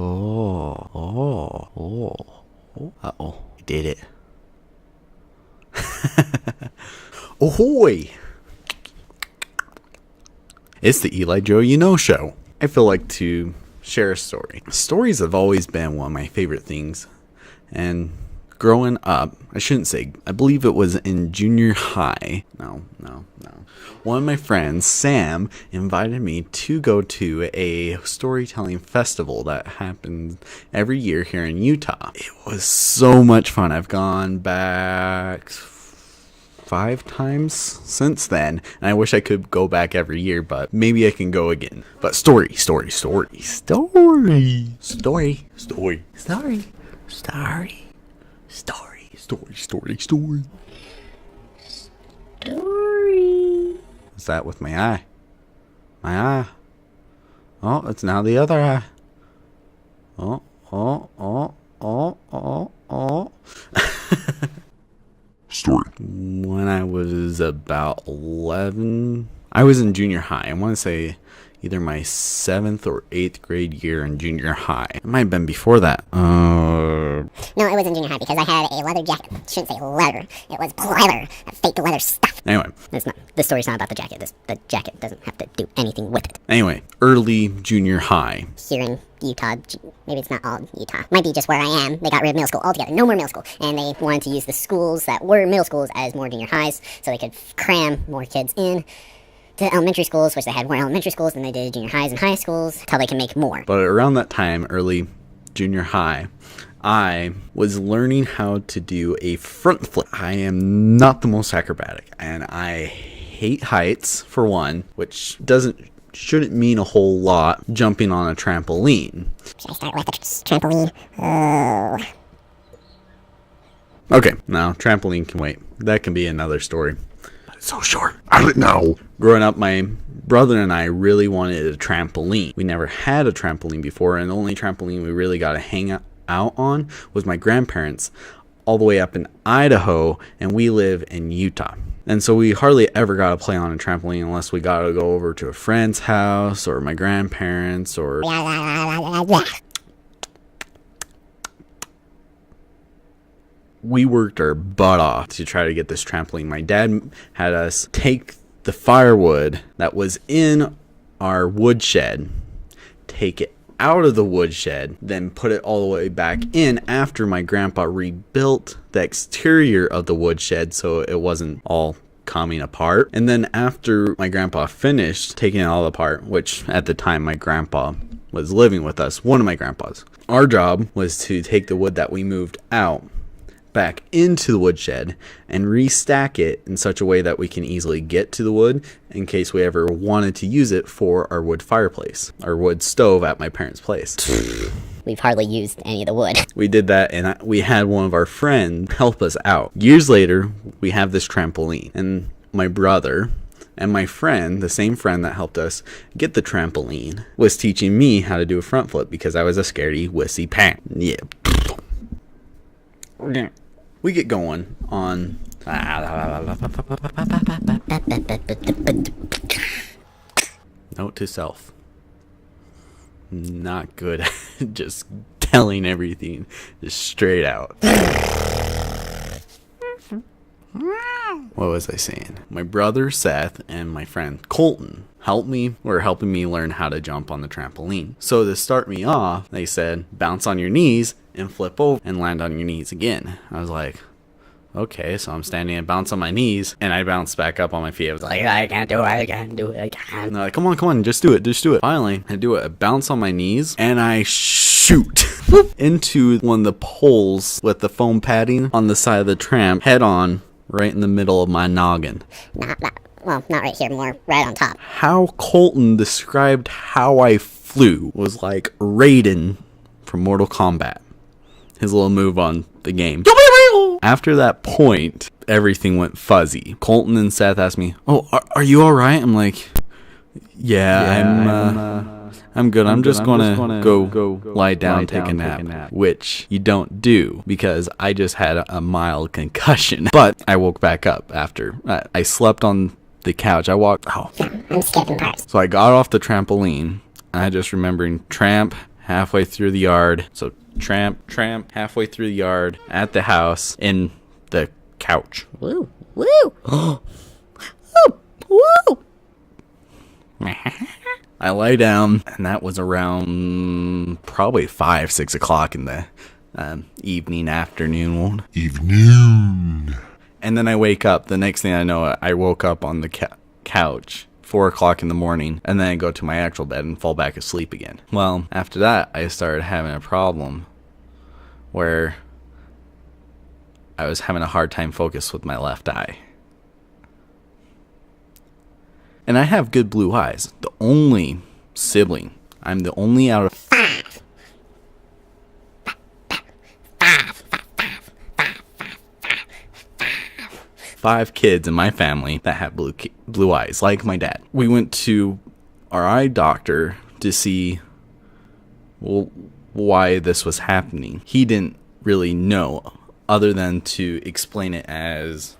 Oh, oh, oh, oh. Uh-oh, I did it. Ahoy! It's the EliJoeUKnow show. I feel like to share a story. Stories have always been one of my favorite things. And growing up, I believe it was in junior high. No. One of my friends, Sam, invited me to go to a storytelling festival that happened every year here in Utah. It was so much fun. I've gone back 5 times since then, and I wish I could go back every year, but maybe I can go again. But story. What's that with my eye? My eye. Oh, it's now the other eye. Oh. Story. When I was about 11, I was in junior high. I want to say either my 7th or 8th grade year in junior high. It might have been before that. No, it was in junior high because I had a leather jacket. Shouldn't say leather. It was leather. That fake leather stuff. Anyway. This story's not about the jacket. The jacket doesn't have to do anything with it. Anyway, early junior high. Here in Utah, maybe it's not all Utah. Might be just where I am. They got rid of middle school altogether. No more middle school. And they wanted to use the schools that were middle schools as more junior highs so they could cram more kids in to elementary schools, which they had more elementary schools than they did junior highs and high schools, until they can make more. But around that time, early junior high, I was learning how to do a front flip. I am not the most acrobatic, and I hate heights, for one, which shouldn't mean a whole lot jumping on a trampoline. Should I start with the trampoline? Oh. Okay, now trampoline can wait. That can be another story. It's so short. I don't know. Growing up, my brother and I really wanted a trampoline. We never had a trampoline before, and the only trampoline we really got to hang out on was my grandparents, all the way up in Idaho, and we live in Utah. And so we hardly ever got to play on a trampoline unless we got to go over to a friend's house or my grandparents or... We worked our butt off to try to get this trampoline. My dad had us take the firewood that was in our woodshed, take it out of the woodshed, then put it all the way back in after my grandpa rebuilt the exterior of the woodshed so it wasn't all coming apart. And then after my grandpa finished taking it all apart, which at the time my grandpa was living with us, one of my grandpas, our job was to take the wood that we moved out back into the woodshed and restack it in such a way that we can easily get to the wood in case we ever wanted to use it for our wood fireplace, our wood stove at my parents' place. We've hardly used any of the wood. We did that, and we had one of our friends help us out. Years later, we have this trampoline, and my brother and my friend, the same friend that helped us get the trampoline, was teaching me how to do a front flip because I was a scaredy wussy pant. Yeah. We get going on... Note to self. Not good at just telling everything just straight out. What was I saying? My brother Seth and my friend Colton were helping me learn how to jump on the trampoline. So to start me off, they said, bounce on your knees and flip over and land on your knees again. I was like, okay, so I'm standing and bounce on my knees, and I bounced back up on my feet. I was like, I can't do it. And they're like, come on, just do it. Finally, I do it. I bounce on my knees, and I shoot into one of the poles with the foam padding on the side of the tram, head on, right in the middle of my noggin. Not right here, more right on top. How Colton described how I flew was like Raiden from Mortal Kombat. His little move on the game. After that point, everything went fuzzy. Colton and Seth asked me, "Oh, are you all right?" I'm like, "Yeah, I'm good. I'm just gonna go lie down, take a nap," which you don't do because I just had a mild concussion. But I woke back up after I slept on the couch. I'm skipping parts. So I got off the trampoline, and I just remembering tramp, halfway through the yard. So tramp, halfway through the yard, at the house, in the couch. Woo, woo, woo, woo. I lie down, and that was around probably 5, 6 o'clock in the afternoon. And then I wake up. The next thing I know, I woke up on the couch, 4 o'clock in the morning, and then I go to my actual bed and fall back asleep again. Well, after that, I started having a problem where I was having a hard time focus with my left eye. And I have good blue eyes. The only sibling. I'm the only out of 5 kids in my family that have blue eyes, like my dad. We went to our eye doctor to see why this was happening. He didn't really know, other than to explain it as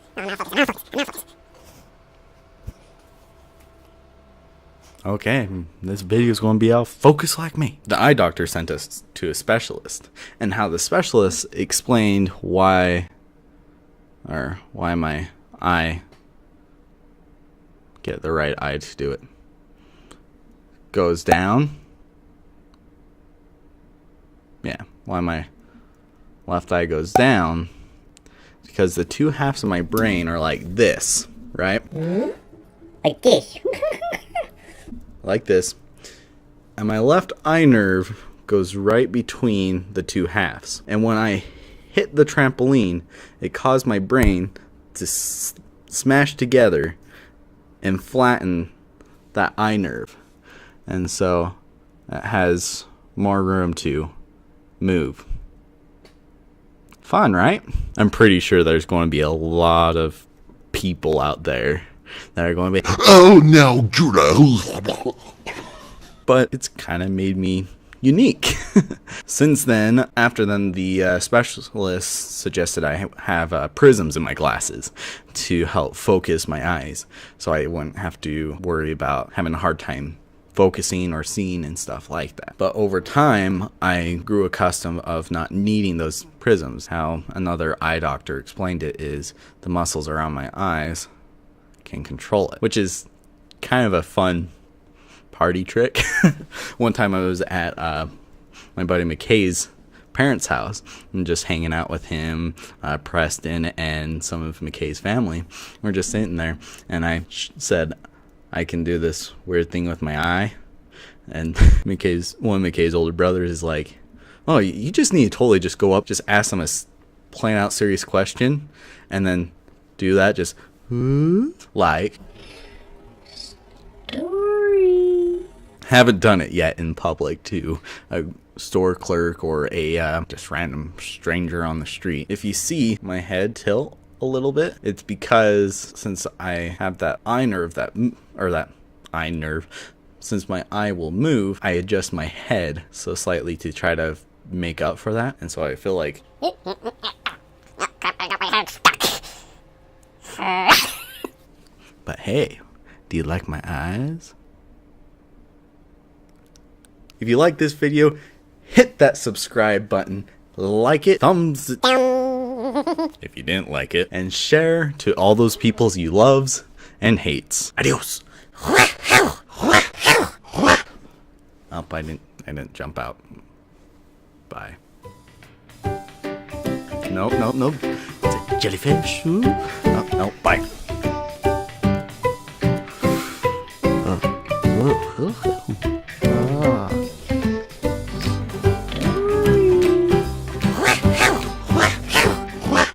okay, this video is going to be out focus like me. The eye doctor sent us to a specialist, and how the specialist explained why my eye, get the right eye to do it, goes down. Yeah, why my left eye goes down, because the two halves of my brain are like this, right? Like this. Like this. And my left eye nerve goes right between the two halves. And when I hit the trampoline, it caused my brain to smash together and flatten that eye nerve. And so it has more room to move. Fun, right? I'm pretty sure there's going to be a lot of people out there that are going to be, Oh, now, Judah. but it's kind of made me unique. Since then, after then, the specialist suggested I have prisms in my glasses to help focus my eyes, so I wouldn't have to worry about having a hard time focusing or seeing and stuff like that. But over time, I grew accustomed of not needing those prisms. How another eye doctor explained it is the muscles around my eyes can control it, which is kind of a fun party trick. One time I was at my buddy McKay's parents' house and just hanging out with him, Preston, and some of McKay's family. We're just sitting there, and I said, I can do this weird thing with my eye. And one of McKay's older brothers is like, oh, you just need to totally just go up, just ask them a plain out serious question, and then do that, just like. Story. Haven't done it yet in public to a store clerk or a just random stranger on the street. If you see my head tilt a little bit, it's because since I have that eye nerve, since my eye will move, I adjust my head so slightly to try to make up for that. And so I feel like but hey, do you like my eyes? If you like this video, hit that subscribe button, like it, thumbs it down if you didn't like it, and share to all those peoples you loves and hates. Adios. Oh, I didn't jump out. Bye. Nope. It's a jellyfish. Ooh. No, bye.